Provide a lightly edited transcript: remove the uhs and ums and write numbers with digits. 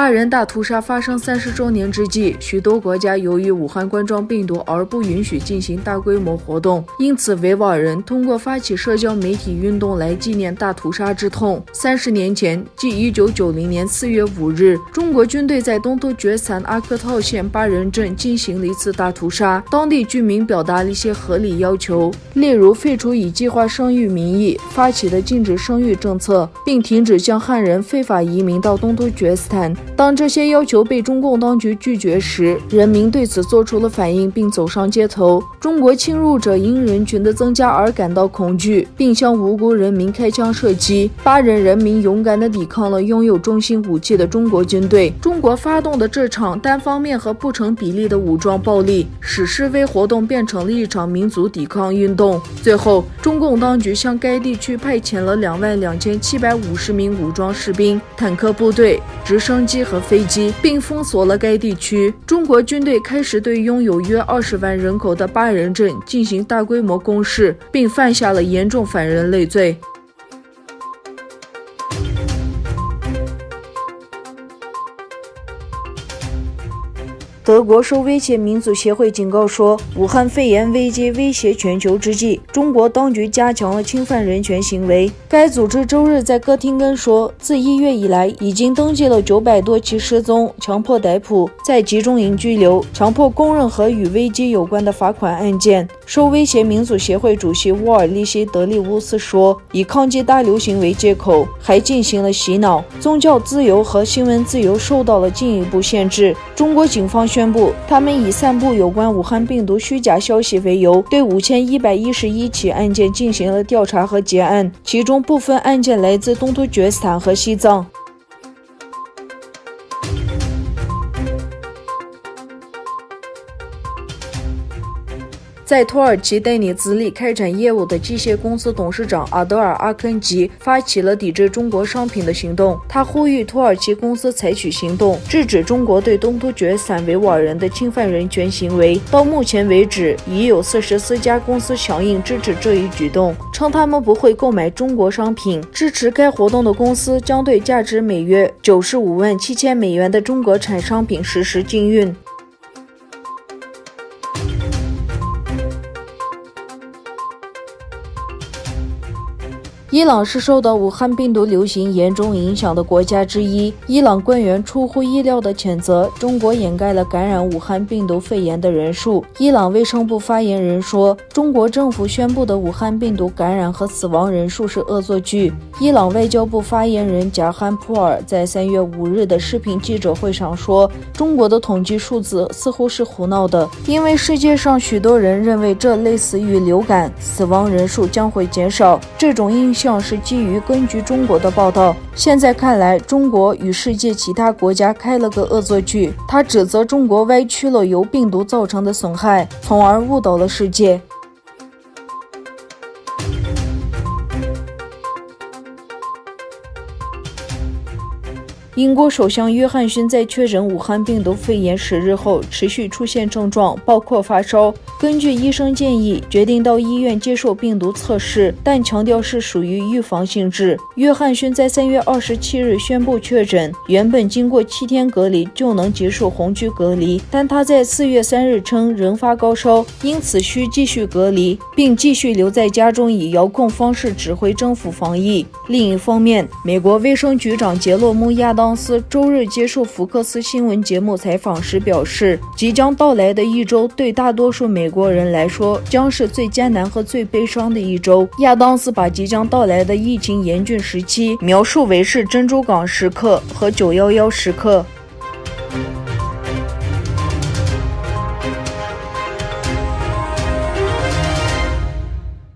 巴人大屠杀发生30周年之际，许多国家由于武汉冠状病毒而不允许进行大规模活动，因此维吾尔人通过发起社交媒体运动来纪念大屠杀之痛。30年前，即1990年4月5日，中国军队在东突厥斯坦阿克套县巴人镇进行了一次大屠杀，当地居民表达了一些合理要求，例如废除以计划生育名义发起的禁止生育政策，并停止将汉人非法移民到东突厥斯坦。当这些要求被中共当局拒绝时，人民对此做出了反应，并走上街头。中国侵入者因人群的增加而感到恐惧，并向无辜人民开枪射击。巴人人民勇敢地抵抗了拥有重型武器的中国军队。中国发动的这场单方面和不成比例的武装暴力，使示威活动变成了一场民族抵抗运动。最后，中共当局向该地区派遣了22750名武装士兵、坦克部队、直升机和飞机，并封锁了该地区。中国军队开始对拥有约20万人口的巴人镇进行大规模攻势，并犯下了严重反人类罪。德国受威胁民族协会警告说，武汉肺炎危机威胁全球之际，中国当局加强了侵犯人权行为。该组织周日在哥廷根说，自1月以来，已经登记了900多起失踪、强迫逮捕、在集中营拘留、强迫供认和与危机有关的罚款案件。受威胁民族协会主席沃尔利希德利乌斯说，以抗击大流行为借口，还进行了洗脑，宗教自由和新闻自由受到了进一步限制。中国警方宣布，他们以散布有关武汉病毒虚假消息为由，对5111起案件进行了调查和结案，其中部分案件来自东突厥斯坦和西藏。在土耳其代涅兹利开展业务的机械公司董事长阿德尔阿肯吉发起了抵制中国商品的行动。他呼吁土耳其公司采取行动，制止中国对东突厥斯坦维吾尔人的侵犯人权行为。到目前为止，已有44家公司响应支持这一举动，称他们不会购买中国商品。支持该活动的公司将对价值每月$957,000的中国产商品实施禁运。伊朗是受到武汉病毒流行严重影响的国家之一。伊朗官员出乎意料地谴责中国掩盖了感染武汉病毒肺炎的人数。伊朗卫生部发言人说，中国政府宣布的武汉病毒感染和死亡人数是恶作剧。伊朗外交部发言人贾罕普尔在3月5日的视频记者会上说，中国的统计数字似乎是胡闹的，因为世界上许多人认为这类似于流感，死亡人数将会减少。这种印象是基于根据中国的报道。现在看来，中国与世界其他国家开了个恶作剧。他指责中国歪曲了由病毒造成的损害，从而误导了世界。英国首相约翰逊在确诊武汉病毒肺炎10日后持续出现症状，包括发烧。根据医生建议，决定到医院接受病毒测试，但强调是属于预防性质。约翰逊在3月27日宣布确诊，原本经过7天隔离就能结束红区隔离，但他在4月3日称仍发高烧，因此需继续隔离，并继续留在家中以遥控方式指挥政府防疫。另一方面，美国卫生局长杰洛姆·亚当斯周日接受福克斯新闻节目采访时表示，即将到来的一周对大多数美国人来说将是最艰难和最悲伤的一周。亚当斯把即将到来的疫情严峻时期描述为是珍珠港时刻和911时刻。